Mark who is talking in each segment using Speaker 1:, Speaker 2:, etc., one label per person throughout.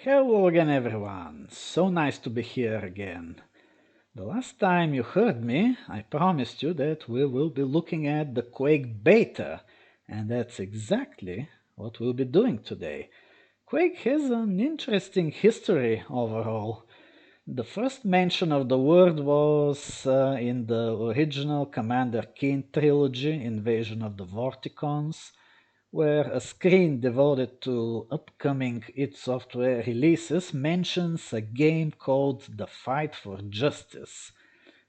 Speaker 1: Hello again, everyone. So nice to be here again. The last time you heard me, I promised you that we will be looking at the Quake beta, and that's exactly what we'll be doing today. Quake has an interesting history overall. The first mention of the word was in the original Commander Keen trilogy, Invasion of the Vorticons, where a screen devoted to upcoming id Software releases mentions a game called The Fight for Justice.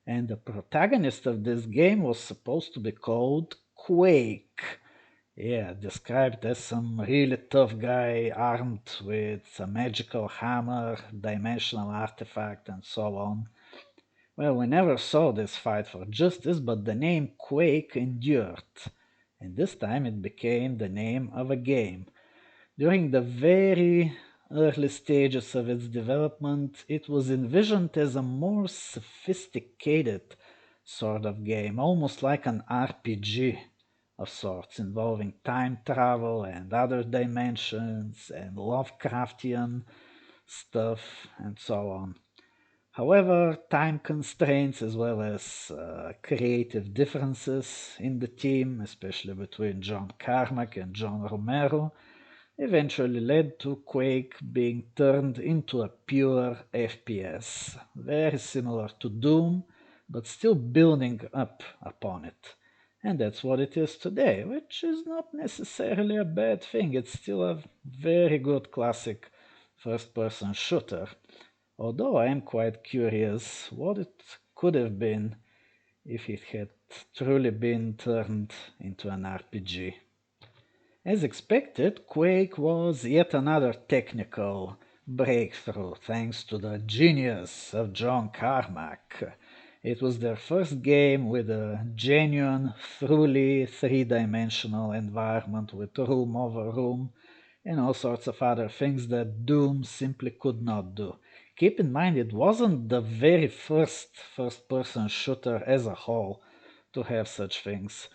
Speaker 1: And the protagonist of this game was supposed to be called Quake. Yeah, described as some really tough guy armed with a magical hammer, dimensional artifact, and so on. Well, we never saw this fight for justice, but the name Quake endured, and this time it became the name of a game. During the very early stages of its development, it was envisioned as a more sophisticated sort of game, almost like an RPG of sorts, involving time travel and other dimensions and Lovecraftian stuff and so on. However, time constraints as well as creative differences in the team, especially between John Carmack and John Romero, eventually led to Quake being turned into a pure FPS, very similar to Doom, but still building up upon it. And that's what it is today, which is not necessarily a bad thing. It's still a very good classic first person shooter. Although I am quite curious what it could have been if it had truly been turned into an RPG. As expected, Quake was yet another technical breakthrough thanks to the genius of John Carmack. It was their first game with a genuine, truly three-dimensional environment with room over room and all sorts of other things that Doom simply could not do. Keep in mind, it wasn't the very first-person shooter as a whole to have such things.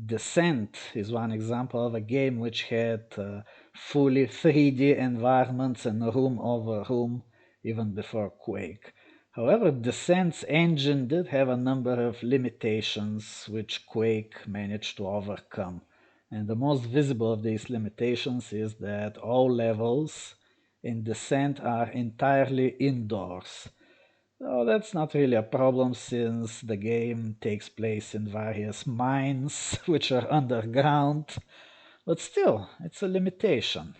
Speaker 1: Descent is one example of a game which had fully 3D environments and room over room even before Quake. However, Descent's engine did have a number of limitations which Quake managed to overcome. And the most visible of these limitations is that all levels in Descent are entirely indoors. So that's not really a problem since the game takes place in various mines which are underground, but still, it's a limitation.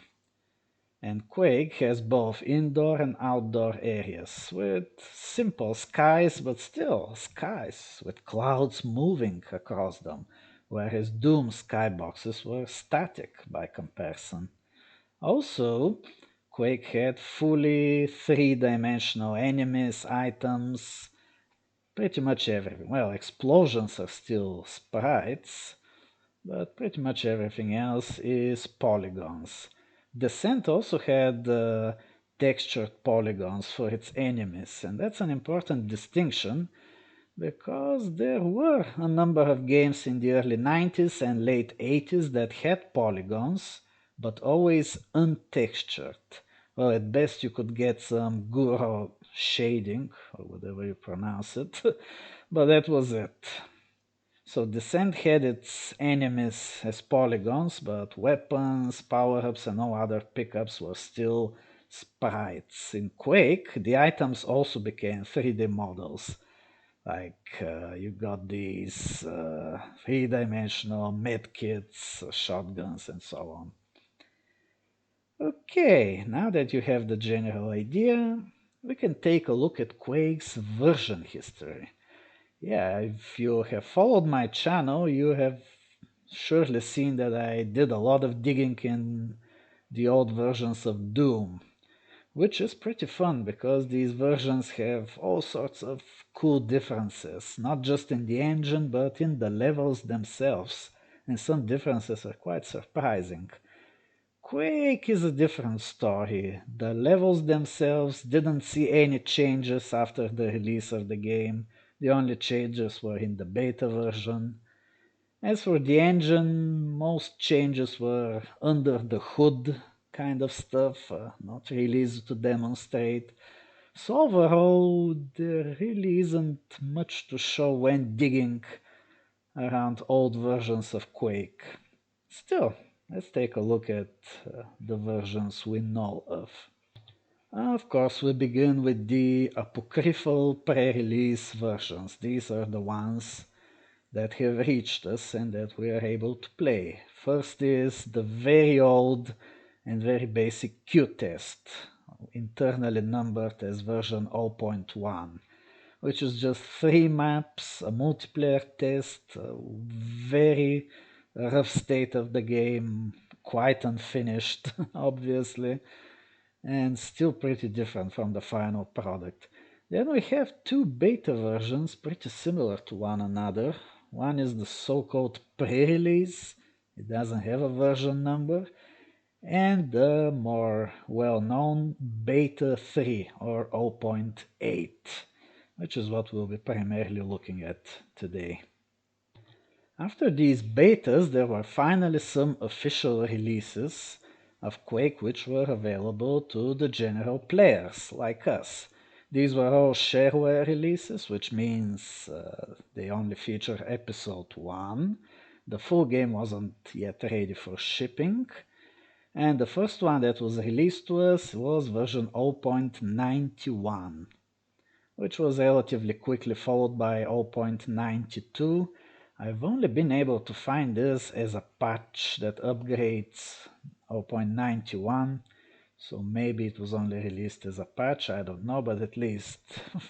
Speaker 1: And Quake has both indoor and outdoor areas with simple skies, but still skies with clouds moving across them, whereas Doom skyboxes were static by comparison. Also, Quake had fully three-dimensional enemies, items, pretty much everything. Well, explosions are still sprites, but pretty much everything else is polygons. Descent also had textured polygons for its enemies, and that's an important distinction because there were a number of games in the early 90s and late 80s that had polygons, but always untextured. Well, at best you could get some Guro shading, or whatever you pronounce it, but that was it. So Descent had its enemies as polygons, but weapons, power-ups, and all other pickups were still sprites. In Quake, the items also became 3D models. Like you got these three-dimensional medkits, shotguns, and so on. Okay, now that you have the general idea, we can take a look at Quake's version history. Yeah, if you have followed my channel, you have surely seen that I did a lot of digging in the old versions of Doom, which is pretty fun because these versions have all sorts of cool differences, not just in the engine but in the levels themselves, and some differences are quite surprising. Quake is a different story. The levels themselves didn't see any changes after the release of the game. The only changes were in the beta version. As for the engine, most changes were under the hood, kind of stuff, not really easy to demonstrate. So overall, there really isn't much to show when digging around old versions of Quake. Still, let's take a look at the versions we know of. Of course, we begin with the apocryphal pre-release versions. These are the ones that have reached us and that we are able to play. First is the very old and very basic Qtest, internally numbered as version 0.1, which is just 3 maps, a multiplayer test, a very rough state of the game, quite unfinished, obviously, and still pretty different from the final product. Then we have 2 beta versions pretty similar to one another. One is the so-called pre-release, it doesn't have a version number, and the more well-known Beta 3 or 0.8, which is what we'll be primarily looking at today. After these betas, there were finally some official releases of Quake which were available to the general players like us. These were all shareware releases, which means they only feature episode 1. The full game wasn't yet ready for shipping. And the first one that was released to us was version 0.91, which was relatively quickly followed by 0.92. I've only been able to find this as a patch that upgrades 0.91, so maybe it was only released as a patch, I don't know, but at least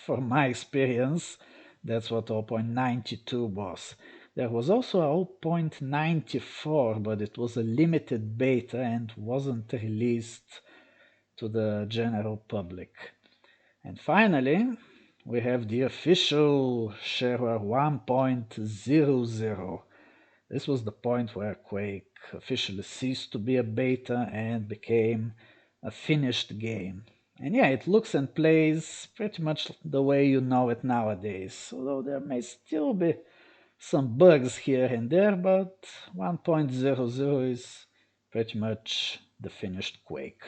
Speaker 1: for my experience, that's what 0.92 was. There was also a 0.94, but it was a limited beta and wasn't released to the general public. And finally, we have the official shareware 1.00. This was the point where Quake officially ceased to be a beta and became a finished game. And yeah, it looks and plays pretty much the way you know it nowadays, although there may still be some bugs here and there, but 1.00 is pretty much the finished Quake.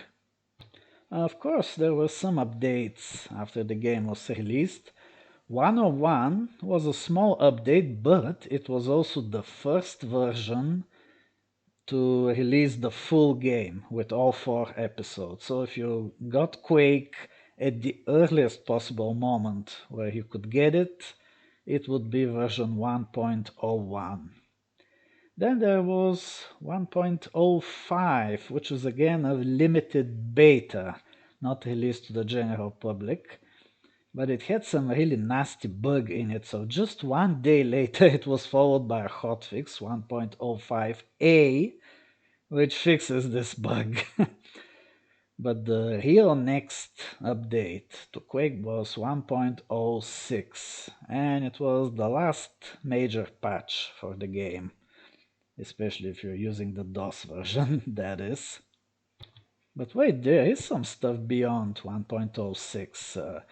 Speaker 1: Of course, there were some updates after the game was released. 101 was a small update, but it was also the first version to release the full game with all 4 episodes. So if you got Quake at the earliest possible moment where you could get it, it would be version 1.01. Then there was 1.05, which was again a limited beta, not released to the general public, but it had some really nasty bug in it, so just one day later it was followed by a hotfix, 1.05a, which fixes this bug. But the real next update to Quake was 1.06, and it was the last major patch for the game, especially if you're using the DOS version, that is. But wait, there is some stuff beyond 1.06.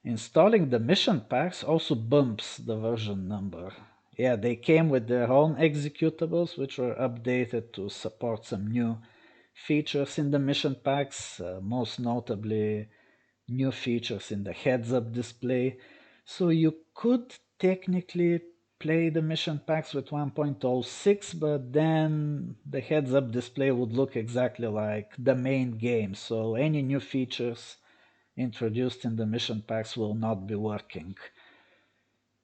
Speaker 1: Installing the mission packs also bumps the version number. Yeah, they came with their own executables, which were updated to support some new features in the mission packs, most notably new features in the heads-up display. So you could technically play the mission packs with 1.06, but then the heads-up display would look exactly like the main game, so any new features introduced in the mission packs will not be working.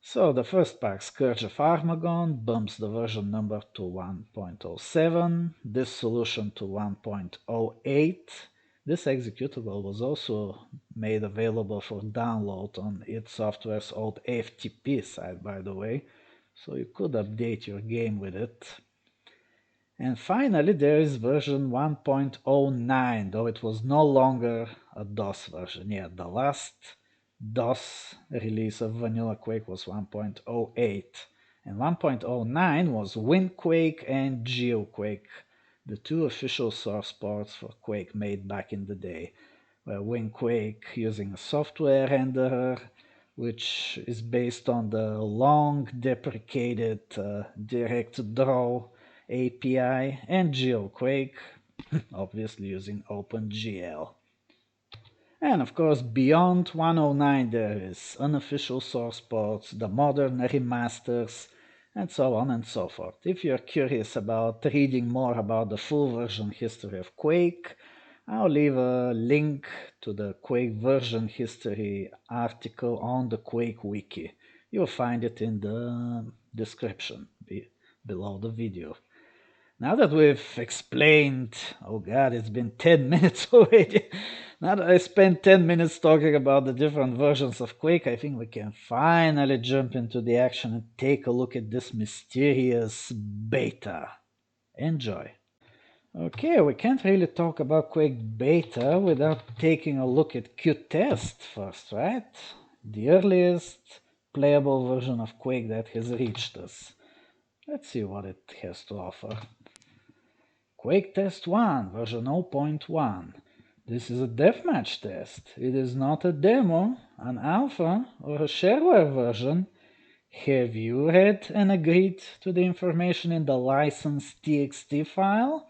Speaker 1: So the first pack, Scourge of Armagon, bumps the version number to 1.07, this solution to 1.08. This executable was also made available for download on id Software's old FTP site, by the way, so you could update your game with it. And finally, there is version 1.09, though it was no longer a DOS version. Yeah, the last DOS release of Vanilla Quake was 1.08, and 1.09 was WinQuake and GeoQuake, the 2 official source ports for Quake made back in the day, where WinQuake using a software renderer, which is based on the long deprecated direct draw API, and GeoQuake obviously using OpenGL. And of course, beyond 109 there is unofficial source ports, the modern remasters, and so on and so forth. If you're curious about reading more about the full version history of Quake, I'll leave a link to the Quake version history article on the Quake wiki. You'll find it in the description below the video. Now that we've explained, oh god, it's been 10 minutes already. Now that I spent 10 minutes talking about the different versions of Quake, I think we can finally jump into the action and take a look at this mysterious beta. Enjoy. Okay, we can't really talk about Quake beta without taking a look at Qtest first, right? The earliest playable version of Quake that has reached us. Let's see what it has to offer. Quake Test 1 version 0.1. This is a deathmatch test. It is not a demo, an alpha, or a shareware version. Have you read and agreed to the information in the licensed TXT file?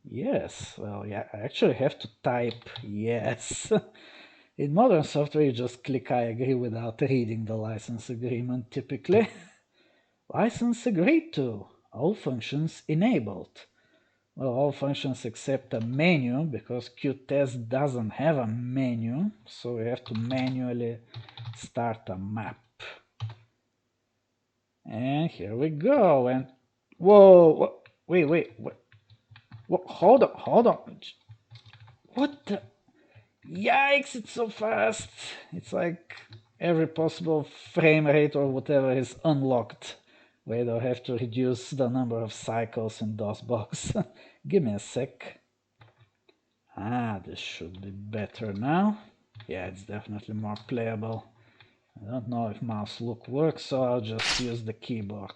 Speaker 1: Yes, well, yeah, I actually have to type yes. In modern software, you just click I agree without reading the license agreement typically. License agreed to. All functions enabled. Well, all functions except a menu, because Qtest doesn't have a menu, so we have to manually start a map. And here we go, and whoa, wait, hold on. What the? Yikes, it's so fast. It's like every possible frame rate or whatever is unlocked. Wait, I have to reduce the number of cycles in DOSBox. Give me a sec. This should be better now. Yeah, it's definitely more playable. I don't know if mouse look works, so I'll just use the keyboard.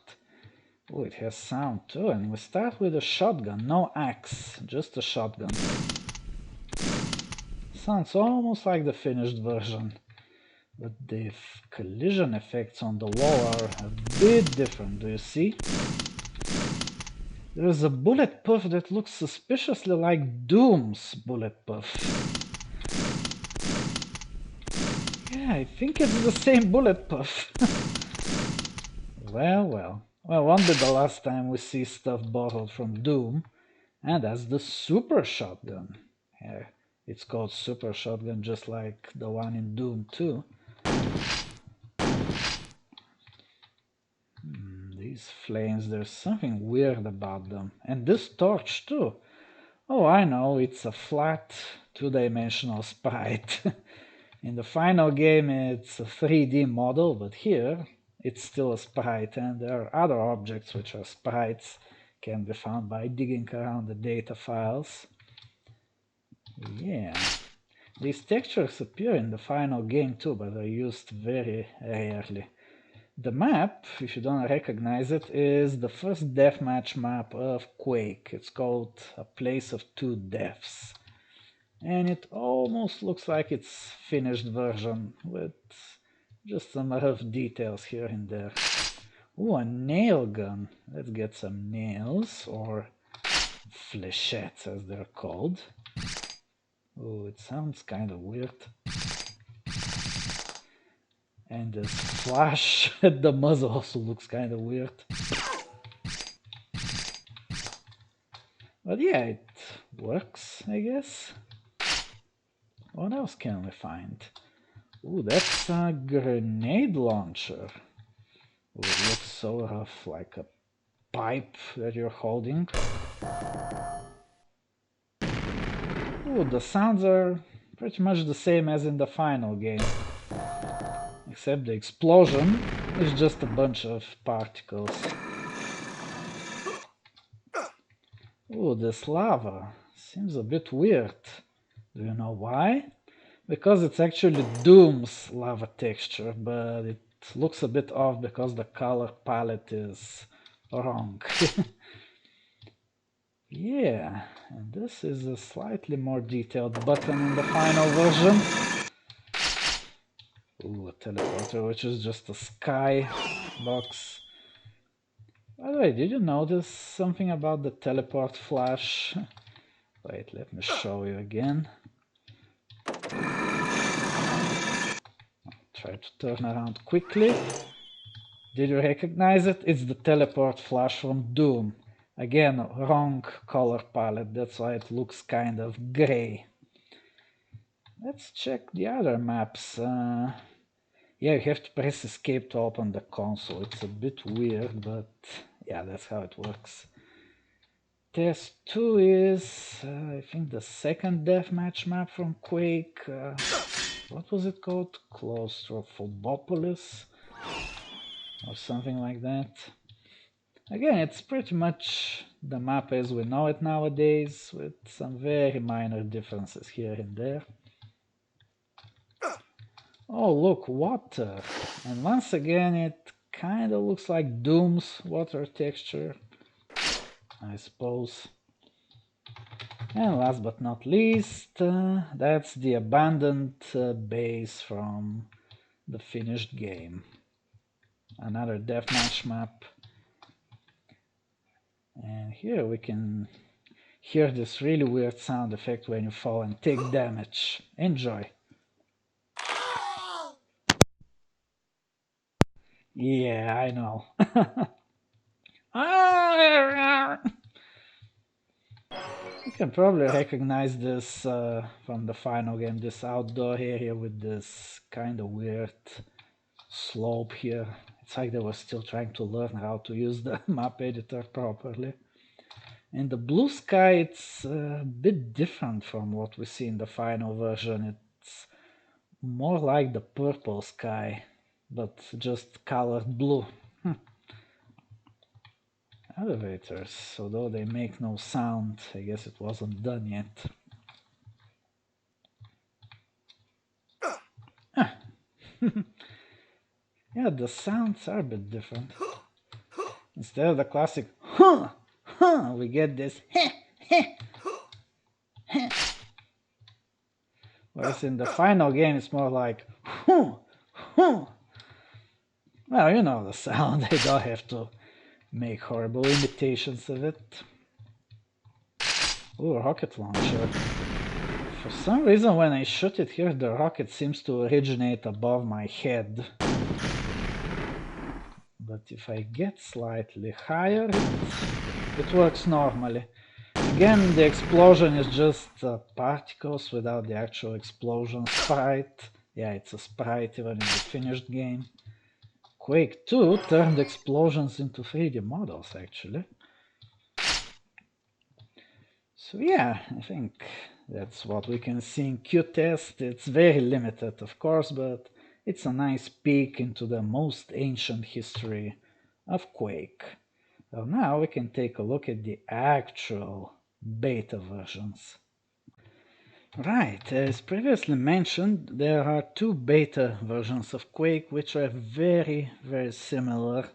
Speaker 1: Oh, it has sound too, and we start with a shotgun, no axe, just a shotgun. Sounds almost like the finished version, but the collision effects on the wall are a bit different, do you see? There's a bullet puff that looks suspiciously like Doom's bullet puff. Yeah, I think it's the same bullet puff. Well, won't be the last time we see stuff borrowed from Doom. And that's the super shotgun. Yeah, it's called super shotgun just like the one in Doom 2. These flames, there's something weird about them. And this torch too. Oh, I know, it's a flat, two-dimensional sprite. In the final game it's a 3D model, but here it's still a sprite, and there are other objects which are sprites, can be found by digging around the data files. Yeah, these textures appear in the final game too, but are used very rarely. The map, if you don't recognize it, is the first deathmatch map of Quake. It's called A Place of Two Deaths. And it almost looks like its finished version, with just some rough details here and there. Ooh, a nail gun. Let's get some nails, or flechettes as they're called. Ooh, it sounds kind of weird. And this flash at the muzzle also looks kind of weird. But yeah, it works, I guess. What else can we find? Ooh, that's a grenade launcher. Ooh, it looks so rough, like a pipe that you're holding. Ooh, the sounds are pretty much the same as in the final game. Except the explosion is just a bunch of particles. Ooh, this lava seems a bit weird. Do you know why? Because it's actually Doom's lava texture, but it looks a bit off because the color palette is wrong. Yeah, and this is a slightly more detailed button in the final version. Ooh, a teleporter, which is just a sky box. By the way, did you notice something about the teleport flash? Wait, let me show you again. Try to turn around quickly. Did you recognize it? It's the teleport flash from Doom. Again, wrong color palette, that's why it looks kind of gray. Let's check the other maps. Yeah, you have to press escape to open the console. It's a bit weird, but yeah, that's how it works. Test 2 is, I think, the second deathmatch map from Quake. What was it called? Claustrophobopolis? Or something like that. Again, it's pretty much the map as we know it nowadays, with some very minor differences here and there. Oh, look, water. And once again, it kind of looks like Doom's water texture, I suppose. And last but not least, that's the abandoned base from the finished game. Another deathmatch map. And here we can hear this really weird sound effect when you fall and take damage. Enjoy. Yeah, I know. You can probably recognize this from the final game, this outdoor area with this kind of weird slope here. It's like they were still trying to learn how to use the map editor properly. In the blue sky, it's a bit different from what we see in the final version. It's more like the purple sky, but just colored blue. Elevators, although they make no sound, I guess it wasn't done yet. Yeah, the sounds are a bit different. Instead of the classic huh, huh, we get this heh, heh, heh. Whereas in the final game, it's more like huh, huh. Well, you know the sound, they don't have to make horrible imitations of it. Ooh, rocket launcher. For some reason, when I shoot it here, the rocket seems to originate above my head. But if I get slightly higher, it works normally. Again, the explosion is just particles without the actual explosion sprite. Yeah, it's a sprite even in the finished game. Quake 2 turned explosions into 3D models, actually. So yeah, I think that's what we can see in Qtest. It's very limited, of course, but it's a nice peek into the most ancient history of Quake. Well, now we can take a look at the actual beta versions. Right, as previously mentioned, there are two beta versions of Quake which are very, very similar,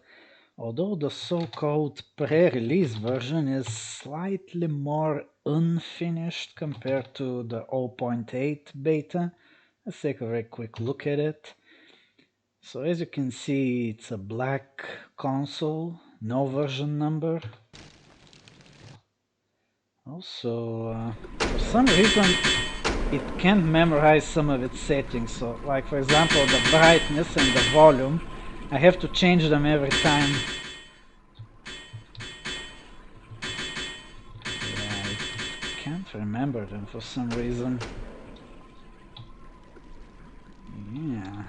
Speaker 1: although the so-called pre-release version is slightly more unfinished compared to the 0.8 beta. Let's take a very quick look at it. So as you can see, it's a black console, no version number. Also, for some reason, it can't memorize some of its settings. So, like for example, the brightness and the volume, I have to change them every time. Yeah, I can't remember them for some reason. Yeah.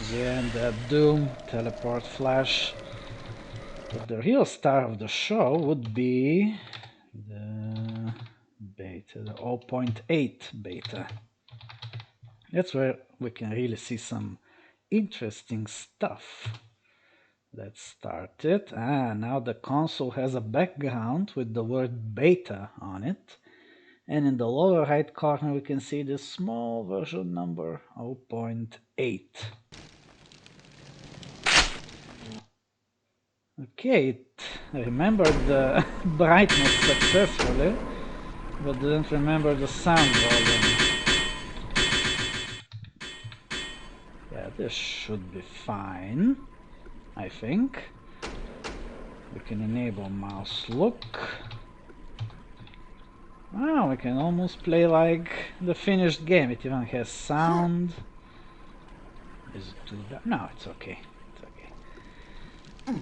Speaker 1: Again, the Doom teleport flash. But the real star of the show would be the beta, the 0.8 beta. That's where we can really see some interesting stuff. Let's start it. Now the console has a background with the word beta on it. And in the lower right corner we can see the small version number 0.8. Okay, it remembered the brightness successfully, but didn't remember the sound volume. Yeah, this should be fine, I think. We can enable mouse look. Wow, we can almost play like the finished game. It even has sound. Is it too dark? No, it's okay. It's okay.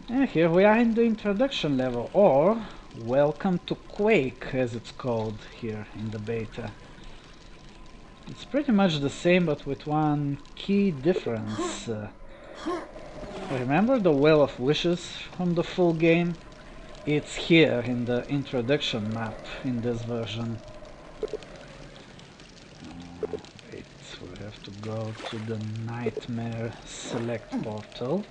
Speaker 1: And here we are in the introduction level, or welcome to Quake, as it's called here in the beta. It's pretty much the same, but with one key difference. Remember the Well of Wishes from the full game? It's here in the introduction map in this version. Wait, we have to go to the Nightmare Select portal.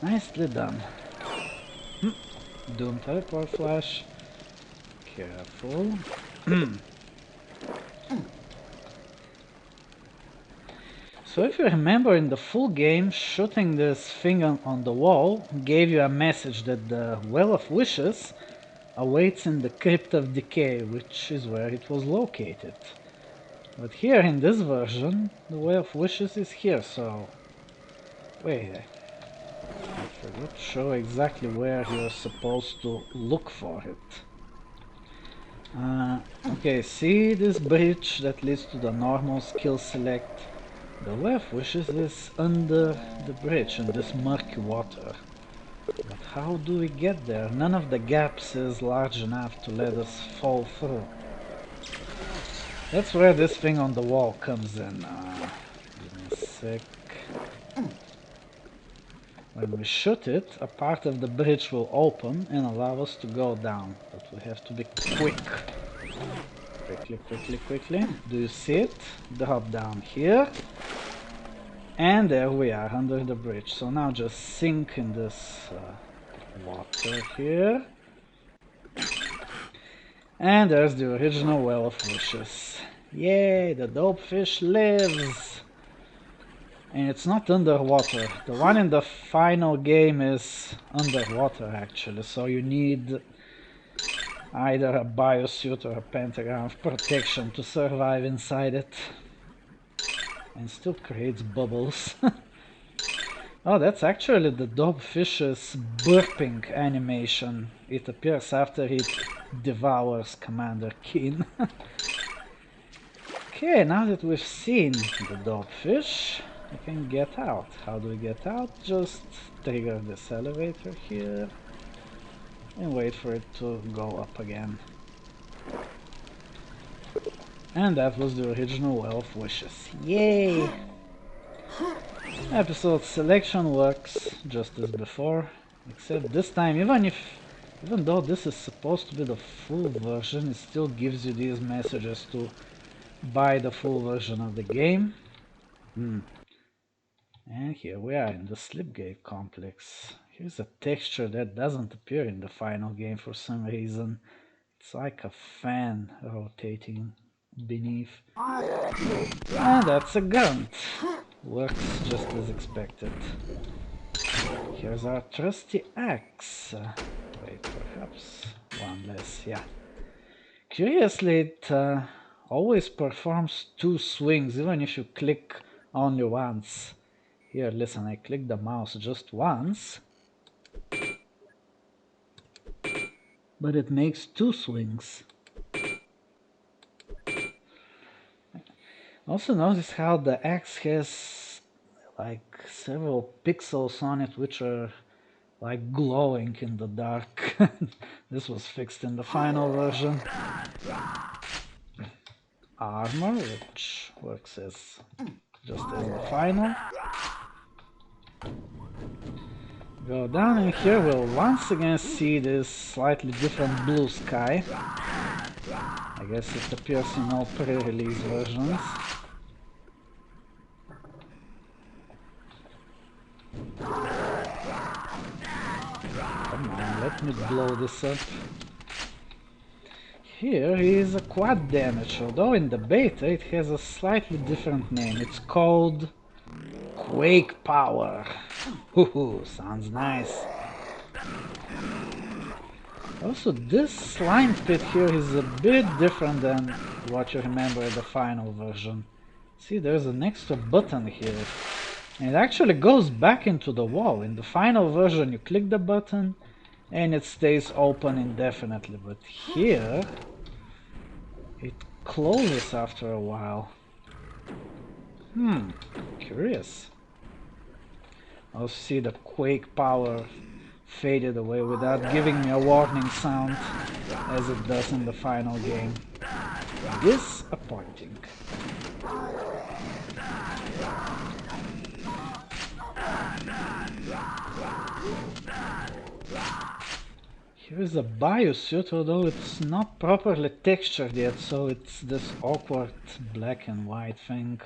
Speaker 1: Nicely done. Doom teleport flash. Careful. So if you remember, in the full game, shooting this thing on the wall gave you a message that the Well of Wishes awaits in the Crypt of Decay, which is where it was located. But here in this version, the Well of Wishes is here, so... Wait, I forgot to show exactly where you're supposed to look for it. Okay, see this bridge that leads to the normal skill select? The Well of Wishes is under the bridge in this murky water. But how do we get there? None of the gaps is large enough to let us fall through. That's where this thing on the wall comes in. Give me a sec. When we shoot it, a part of the bridge will open and allow us to go down. But we have to be quick. Quickly. Do you see it? Drop down here. And there we are, under the bridge. So now just sink in this water here. And there's the original Well of Wishes. Yay, the dope fish lives! And it's not underwater. The one in the final game is underwater actually, so you need either a biosuit or a pentagram of protection to survive inside it. And still creates bubbles. Oh, that's actually the dogfish's burping animation. It appears after it devours Commander Keen. Okay, now that we've seen the dogfish, we can get out. How do we get out? Just trigger this elevator here and wait for it to go up again. And that was the original Well of Wishes. Yay! Episode selection works just as before, except this time, even though this is supposed to be the full version, it still gives you these messages to buy the full version of the game. And here we are in the Slipgate complex. Here's a texture that doesn't appear in the final game for some reason. It's like a fan rotating beneath. And that's a gun. Works just as expected. Here's our trusty axe. Wait, perhaps one less, yeah. Curiously, it always performs 2 swings, even if you click only once. Here, listen, I click the mouse just once, but it makes 2 swings. Also notice how the axe has like several pixels on it which are like glowing in the dark. This was fixed in the final version. Armor, which works as just as the final. Go down, and here we'll once again see this slightly different blue sky. I guess it appears in all pre-release versions. Come on, let me blow this up. Here is a quad damage, although in the beta it has a slightly different name. It's called Quake Power. Hoo-hoo, sounds nice. Also, this slime pit here is a bit different than what you remember in the final version. See, there's an extra button here. And it actually goes back into the wall. In the final version you click the button and it stays open indefinitely, but here it closes after a while. Curious. I'll see the Quake power faded away without giving me a warning sound as it does in the final game. Disappointing. Here is a biosuit, although it's not properly textured yet, so it's this awkward black and white thing.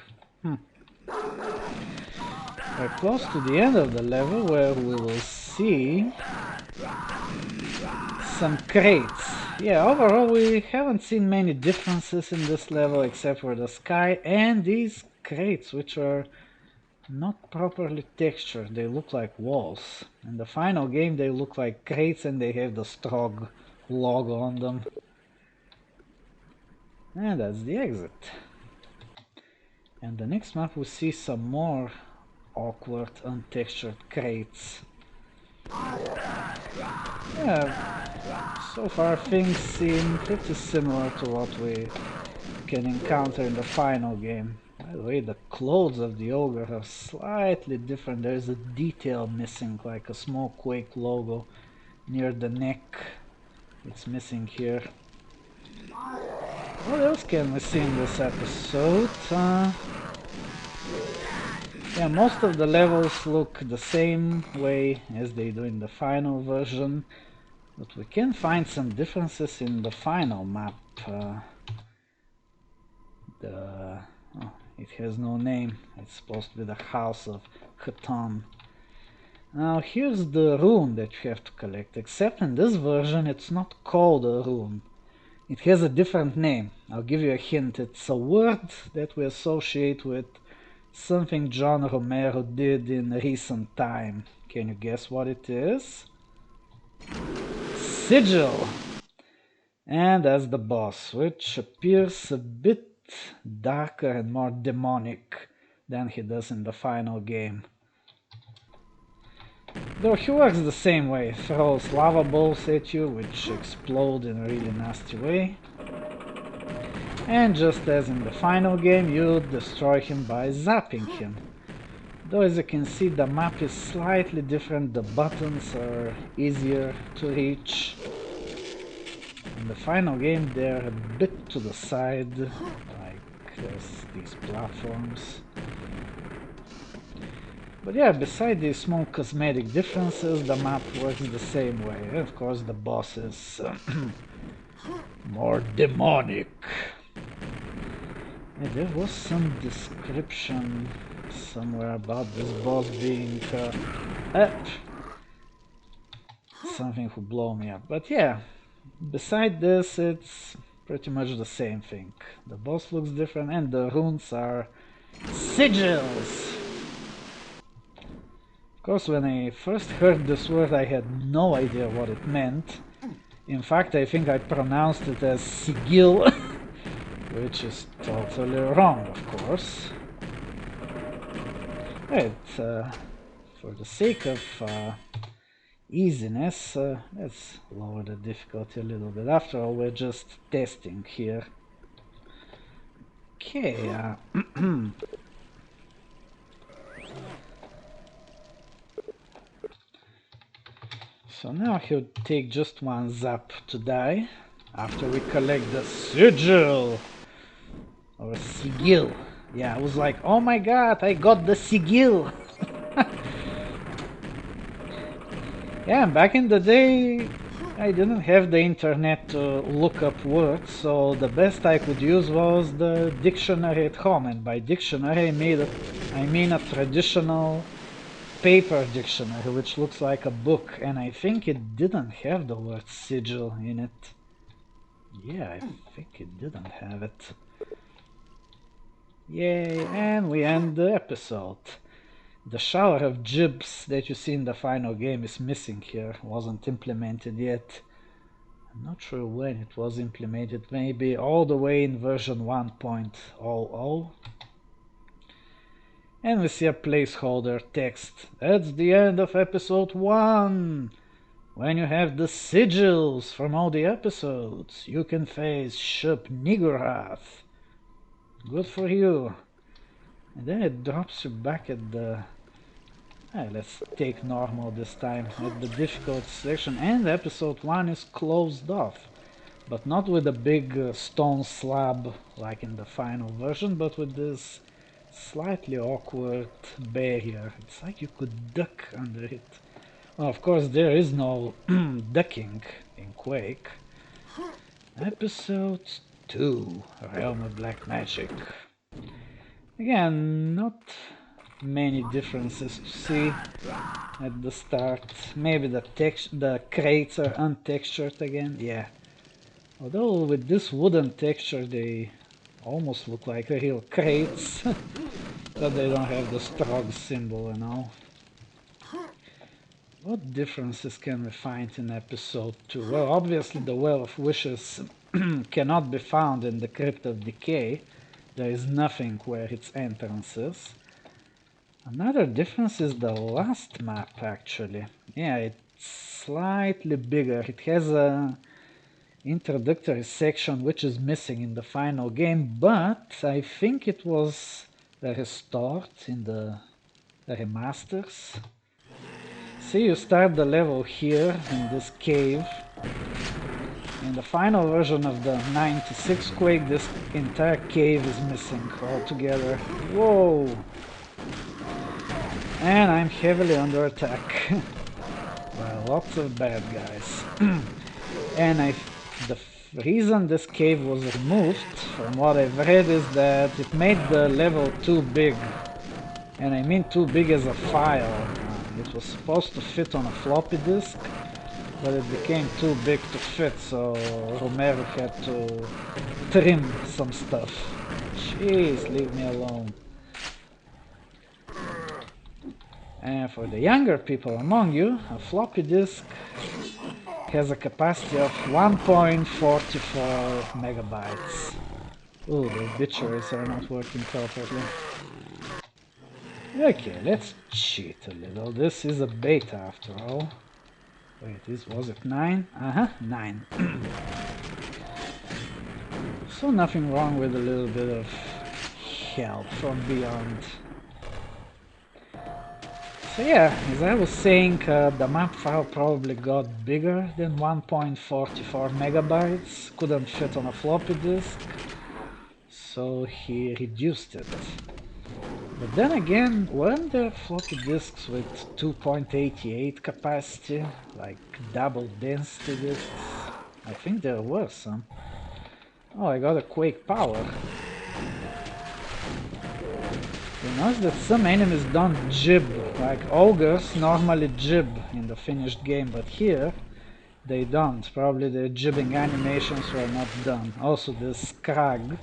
Speaker 1: We're close to the end of the level where we will see some crates. Yeah, overall we haven't seen many differences in this level except for the sky and these crates, which are not properly textured. They look like walls. In the final game they look like crates and they have the Strog logo on them. And that's the exit. And the next map we see some more awkward untextured crates. Yeah, so far things seem pretty similar to what we can encounter in the final game. By the way, the clothes of the ogre are slightly different. There's a detail missing, like a small Quake logo near the neck. It's missing here. What else can we see in this episode? Yeah, most of the levels look the same way as they do in the final version, but we can find some differences in the final map. It has no name. It's supposed to be the House of Khatan. Now here's the rune that you have to collect, except in this version it's not called a rune. It has a different name. I'll give you a hint. It's a word that we associate with something John Romero did in recent time. Can you guess what it is? Sigil! And that's the boss, which appears a bit darker and more demonic than he does in the final game. Though he works the same way, throws lava balls at you, which explode in a really nasty way. And just as in the final game, you destroy him by zapping him. Though as you can see, the map is slightly different, the buttons are easier to reach. In the final game they're a bit to the side, like there's these platforms. But yeah, beside these small cosmetic differences, the map works the same way. And of course the boss is more demonic. Yeah, there was some description somewhere about this boss being something who blow me up. But yeah, beside this it's pretty much the same thing. The boss looks different and the runes are sigils. Of course, when I first heard this word I had no idea what it meant. In fact, I think I pronounced it as sigil, which is totally wrong, of course. Right, for the sake of easiness, let's lower the difficulty a little bit. After all, we're just testing here. Okay, so now he'll take just one zap to die after we collect the sigil or sigil. Yeah, I was like, oh my god, I got the sigil. Yeah, back in the day I didn't have the internet to look up words, so the best I could use was the dictionary at home, and by dictionary I mean a traditional paper dictionary, which looks like a book, and I think it didn't have the word sigil in it. Yeah, I think it didn't have it. Yay, and we end the episode. The shower of gibs that you see in the final game is missing here, wasn't implemented yet. I'm not sure when it was implemented, maybe all the way in version 1.00. And we see a placeholder text. That's the end of episode 1. When you have the sigils from all the episodes, you can face Shub Niggurath. Good for you. And then it drops you back at the... let's take normal this time, at the difficulty selection, and episode 1 is closed off. But not with a big stone slab like in the final version, but with this slightly awkward barrier. It's like you could duck under it. Well, of course there is no ducking in Quake. Episode 2, Realm of Black Magic. Again, not many differences to see at the start. Maybe the crates are untextured again, yeah. Although with this wooden texture they almost look like real crates, but they don't have the strong symbol and all. What differences can we find in episode 2? Well, obviously the Well of Wishes cannot be found in the Crypt of Decay. There is nothing where its entrance is. Another difference is the last map, actually. Yeah, it's slightly bigger. It has a introductory section which is missing in the final game, but I think it was restored in the remasters. See, you start the level here in this cave. In the final version of the 96 Quake, this entire cave is missing altogether. Whoa! And I'm heavily under attack by lots of bad guys. And the reason this cave was removed, from what I've read, is that it made the level too big. And I mean too big as a file. It was supposed to fit on a floppy disk, but it became too big to fit, so Romero had to trim some stuff. Jeez, leave me alone. And for the younger people among you, a floppy disk has a capacity of 1.44 megabytes. Ooh, the obituaries are not working properly. Okay, let's cheat a little. This is a beta after all. Wait, was it 9? 9. So nothing wrong with a little bit of help from beyond. So yeah, as I was saying, the map file probably got bigger than 1.44 megabytes, couldn't fit on a floppy disk, so he reduced it. But then again, weren't there floppy disks with 2.88 capacity, like double density disks? I think there were some. Oh, I got a Quake power. You notice that some enemies don't jib, like ogres normally jib in the finished game, but here they don't. Probably the jibbing animations were not done. Also this Scrag,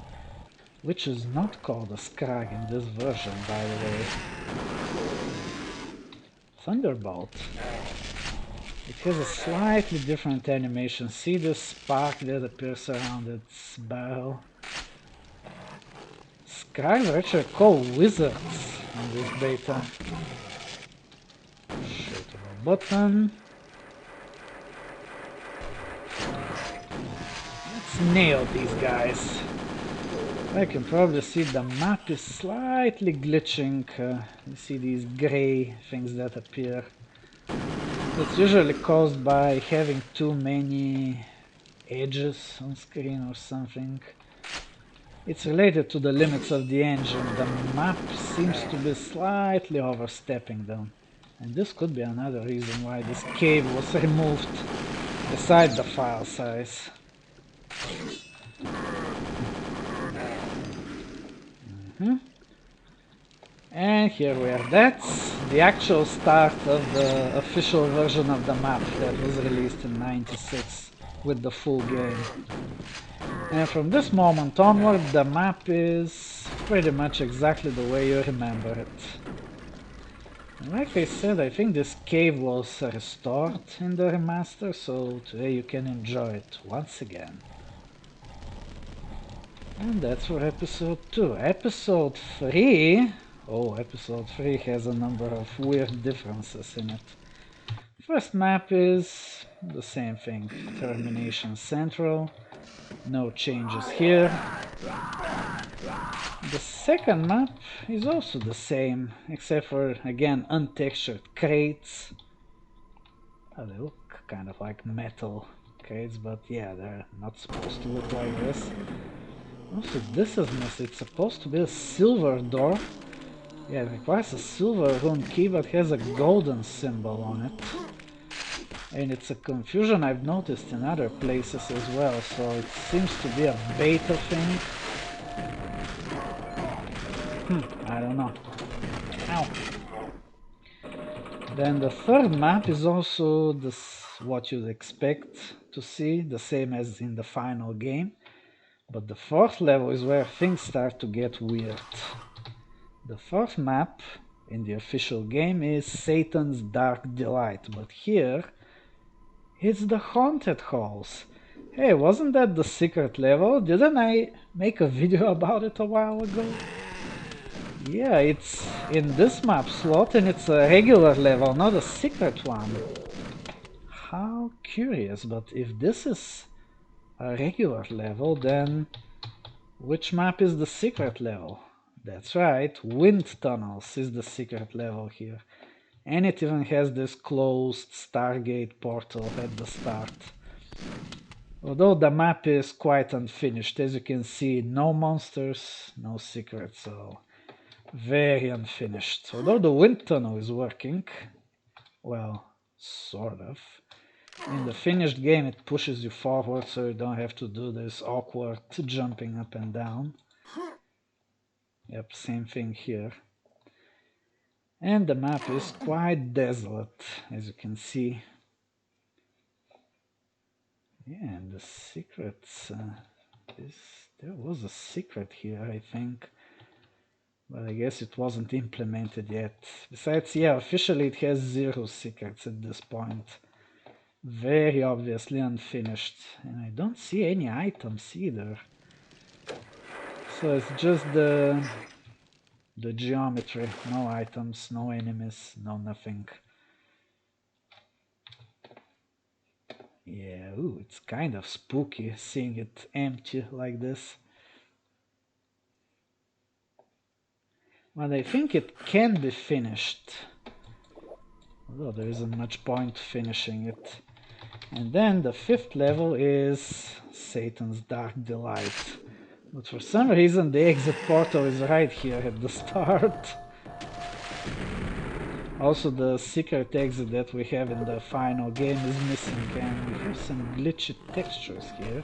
Speaker 1: which is not called a Scrag in this version, by the way. Thunderbolt. It has a slightly different animation. See the spark that appears around its barrel? Scrags are actually called wizards in this beta. Shoot a button. Let's nail these guys. I can probably see the map is slightly glitching. You see these gray things that appear. It's usually caused by having too many edges on screen or something. It's related to the limits of the engine. The map seems to be slightly overstepping them. And this could be another reason why this cave was removed, beside the file size. And here we are. That's the actual start of the official version of the map that was released in '96 with the full game. And from this moment onward, the map is pretty much exactly the way you remember it. And like I said, I think this cave was restored in the remaster, so today you can enjoy it once again. And that's for episode 2. Episode 3, Oh, episode 3 has a number of weird differences in it. First map is the same thing, Termination Central, no changes here. The second map is also the same, except for, again, untextured crates. Oh, they look kind of like metal crates, but yeah, they're not supposed to look like this. Also, this is messy. It's supposed to be a silver door. Yeah, it requires a silver rune key, but has a golden symbol on it. And it's a confusion I've noticed in other places as well, so it seems to be a beta thing. I don't know. Ow. Then the third map is also what you'd expect to see, the same as in the final game. But the fourth level is where things start to get weird. The fourth map in the official game is Satan's Dark Delight, but here it's the Haunted Halls. Hey, wasn't that the secret level? Didn't I make a video about it a while ago? Yeah, it's in this map slot and it's a regular level, not a secret one. How curious, but if this is a regular level, then which map is the secret level? That's right, Wind Tunnels is the secret level here. And it even has this closed Stargate portal at the start. Although the map is quite unfinished, as you can see, no monsters, no secrets, so very unfinished. Although the wind tunnel is working, well, sort of. In the finished game it pushes you forward so you don't have to do this awkward jumping up and down. Yep, same thing here. And the map is quite desolate, as you can see. Yeah, and the secrets... there was a secret here, I think. But I guess it wasn't implemented yet. Besides, yeah, officially it has 0 secrets at this point. Very obviously unfinished. And I don't see any items either. So it's just the geometry. No items, no enemies, no nothing. Yeah, ooh, it's kind of spooky seeing it empty like this. But I think it can be finished. Although there isn't much point finishing it. And then the 5th level is Satan's Dark Delight. But for some reason the exit portal is right here at the start. Also the secret exit that we have in the final game is missing, and we have some glitchy textures here.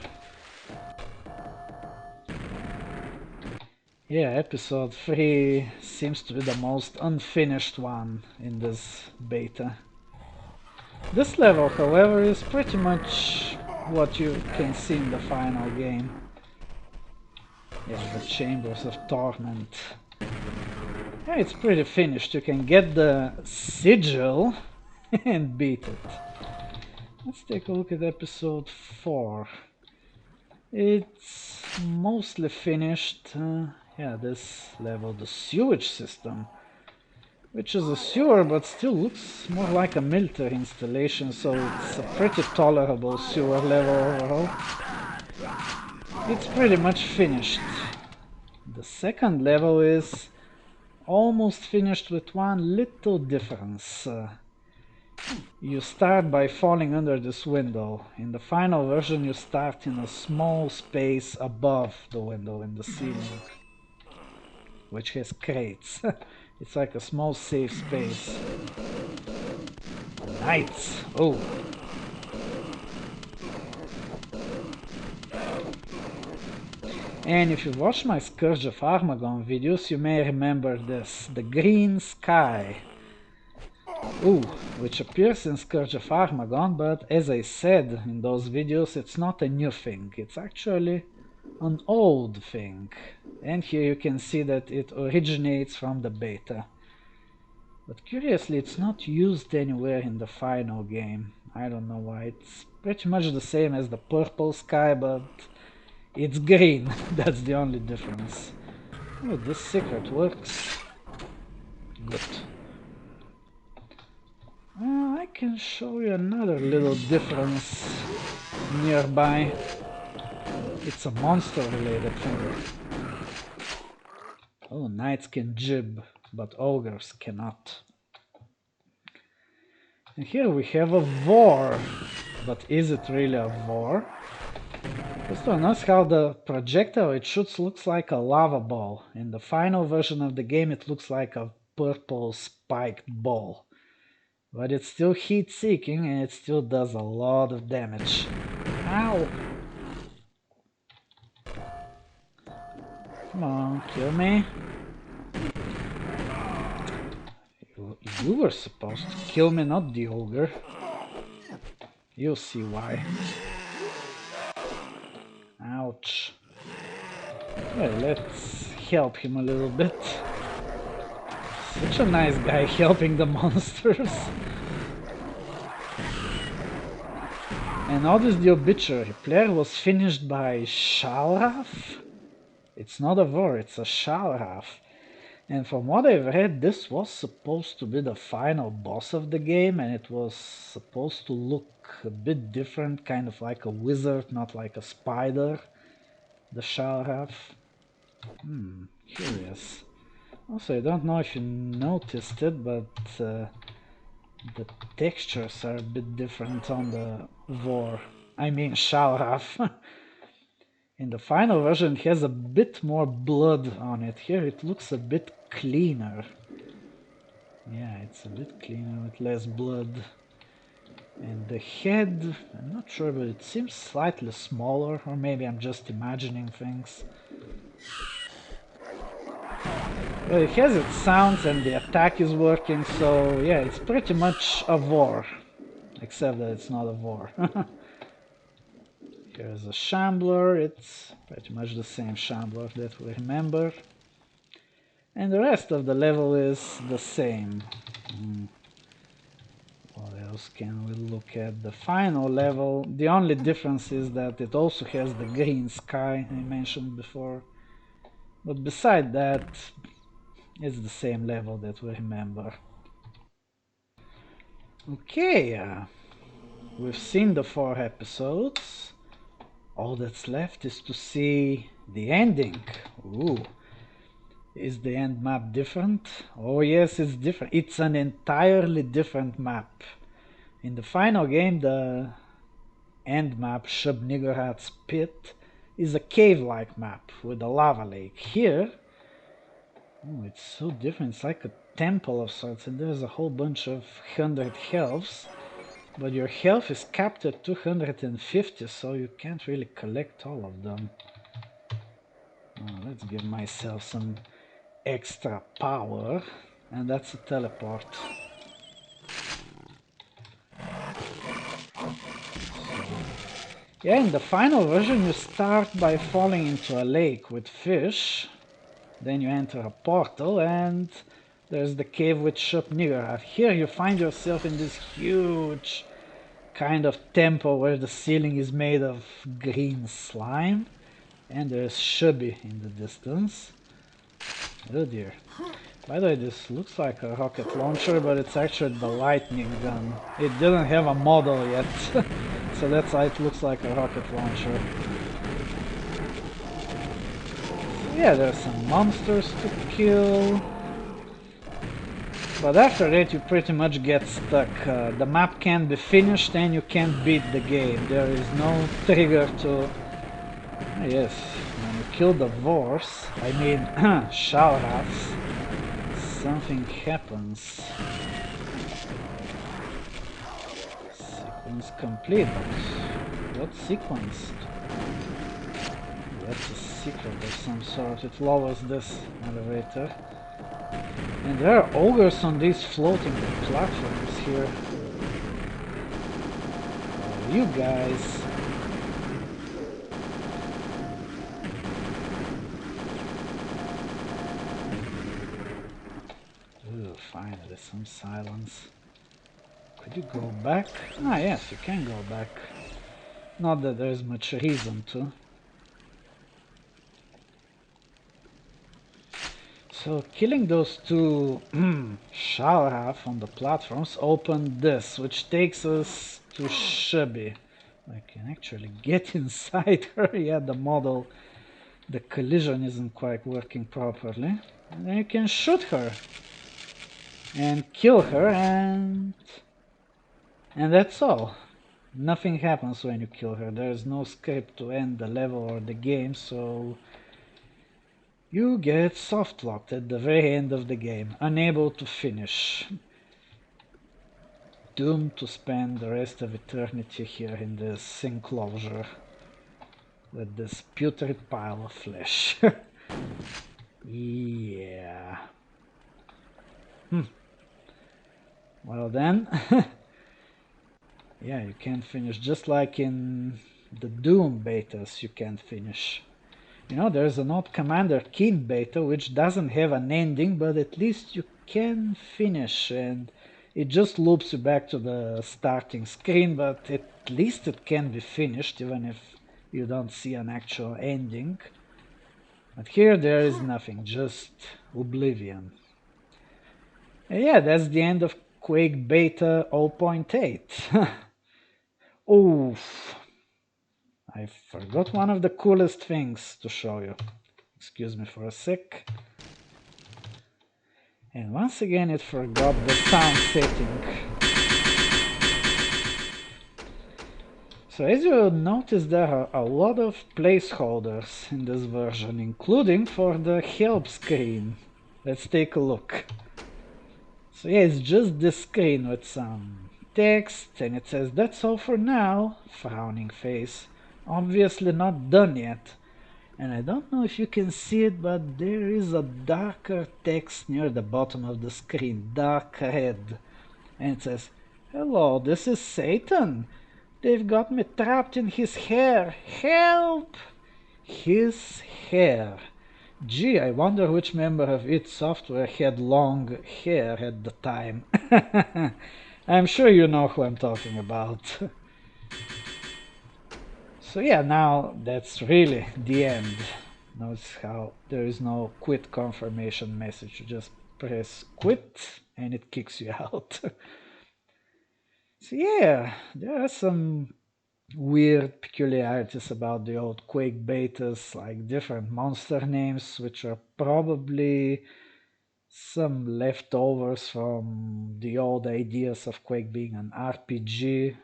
Speaker 1: Yeah, episode 3 seems to be the most unfinished one in this beta. This level, however, is pretty much what you can see in the final game. Yeah, the Chambers of Torment. Yeah, it's pretty finished. You can get the sigil and beat it. Let's take a look at episode 4. It's mostly finished. Yeah, this level, the sewage system, which is a sewer but still looks more like a military installation, so it's a pretty tolerable sewer level overall. It's pretty much finished. The second level is almost finished with one little difference. You start by falling under this window. In the final version you start in a small space above the window in the ceiling, which has crates. It's like a small safe space. Knights! Oh! And if you watch my Scourge of Armagon videos, you may remember this, the green sky. Ooh, which appears in Scourge of Armagon, but as I said in those videos, it's not a new thing, it's actually an old thing. And here you can see that it originates from the beta. But curiously, it's not used anywhere in the final game. I don't know why, it's pretty much the same as the purple sky, but it's green. That's the only difference. Oh, this secret works. Good. I can show you another little difference nearby. It's a monster related thing. Oh, knights can jib, but ogres cannot. And here we have a vor, but is it really a vor? Just to notice how the projectile it shoots looks like a lava ball. In the final version of the game it looks like a purple spiked ball. But it's still heat seeking and it still does a lot of damage. Ow! Come on, kill me. You were supposed to kill me, not the ogre. You'll see why. Ouch. Well, let's help him a little bit. Such a nice guy helping the monsters. And notice the obituary. Player was finished by Shalraf? It's not a vor, it's a Shalraf. And from what I've read, this was supposed to be the final boss of the game, and it was supposed to look a bit different, kind of like a wizard, not like a spider, the Shalraf. Curious. Also, I don't know if you noticed it, but the textures are a bit different on the vor. I mean Shalraf. In the final version it has a bit more blood on it. Here it looks a bit cleaner. Yeah, it's a bit cleaner with less blood. And the head, I'm not sure, but it seems slightly smaller, or maybe I'm just imagining things. Well, it has its sounds and the attack is working, so yeah, it's pretty much a vor. Except that it's not a vor. Here's a shambler, it's pretty much the same shambler that we remember. And the rest of the level is the same. What else can we look at? The final level, the only difference is that it also has the green sky I mentioned before. But beside that, it's the same level that we remember. Okay, we've seen the 4 episodes. All that's left is to see the ending. Ooh. Is the end map different? Oh yes, it's different. It's an entirely different map. In the final game, the end map, Shub-Niggurath's Pit, is a cave-like map with a lava lake. Here, oh, it's so different. It's like a temple of sorts, and there's a whole bunch of 100 healths. But your health is capped at 250, so you can't really collect all of them. Oh, let's give myself some extra power, and that's a teleport. Yeah, in the final version you start by falling into a lake with fish, then you enter a portal and there's the cave with Shub-Niggurath. Here you find yourself in this huge kind of temple where the ceiling is made of green slime, and there's Shubby in the distance. Oh dear. By the way, this looks like a rocket launcher, but it's actually the lightning gun. It didn't have a model yet, so that's why it looks like a rocket launcher. Yeah, there's some monsters to kill. But after that you pretty much get stuck. The map can't be finished and you can't beat the game. There is no trigger to... Ah, yes, when you kill the Vors, I mean Shalrafs, something happens. Sequence complete, but what sequence? That's a secret of some sort. It lowers this elevator. And there are ogres on these floating platforms here. Oh, you guys. Ooh, finally some silence. Could you go back? Ah, yes, you can go back. Not that there's much reason to. So killing those two Shalraf on the platforms opened this, which takes us to Shubi. I can actually get inside her. Yeah, the model, the collision isn't quite working properly. And then you can shoot her and kill her, and that's all. Nothing happens when you kill her. There's no script to end the level or the game, so you get soft-locked at the very end of the game, unable to finish. Doomed to spend the rest of eternity here in this enclosure with this putrid pile of flesh. Yeah. Well then, yeah, you can't finish, just like in the Doom betas you can't finish. You know, there's an old Commander Keen beta which doesn't have an ending, but at least you can finish, and it just loops you back to the starting screen, but at least it can be finished even if you don't see an actual ending. But here there is nothing, just oblivion. And yeah, that's the end of Quake Beta 0.8. Oof. I forgot one of the coolest things to show you. Excuse me for a sec. And once again it forgot the sound setting. So as you notice, there are a lot of placeholders in this version, including for the help screen. Let's take a look. So yeah, it's just this screen with some text, and it says that's all for now, frowning face. Obviously not done yet. And I don't know if you can see it, but there is a darker text near the bottom of the screen, dark red. And it says, hello, this is Satan. They've got me trapped in his hair. Help! His hair. Gee, I wonder which member of id Software had long hair at the time. I'm sure you know who I'm talking about. So yeah, now that's really the end. Notice how there is no quit confirmation message. You just press quit and it kicks you out. So yeah, there are some weird peculiarities about the old Quake betas, like different monster names, which are probably some leftovers from the old ideas of Quake being an RPG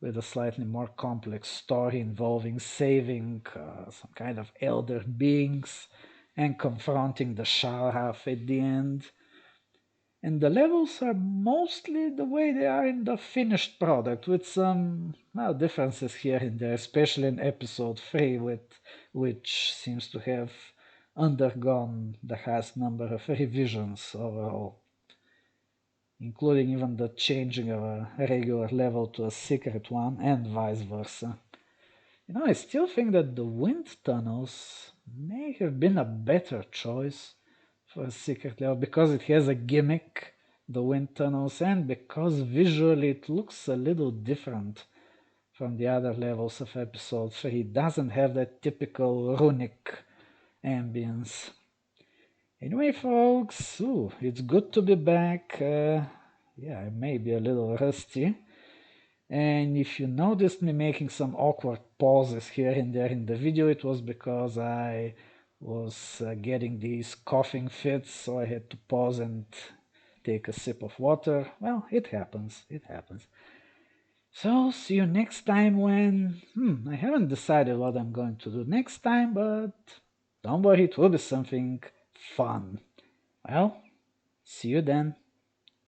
Speaker 1: with a slightly more complex story involving saving some kind of elder beings and confronting the Sharaf at the end. And the levels are mostly the way they are in the finished product, with some differences here and there, especially in episode 3, which seems to have undergone the highest number of revisions overall, including even the changing of a regular level to a secret one, and vice versa. You know, I still think that the wind tunnels may have been a better choice for a secret level because it has a gimmick, the wind tunnels, and because visually it looks a little different from the other levels of episode 3. It doesn't have that typical runic ambience. Anyway, folks, it's good to be back. Yeah, I may be a little rusty. And if you noticed me making some awkward pauses here and there in the video, it was because I was getting these coughing fits, so I had to pause and take a sip of water. Well, it happens, it happens. So, see you next time when... I haven't decided what I'm going to do next time, but don't worry, it will be something fun. Well, see you then.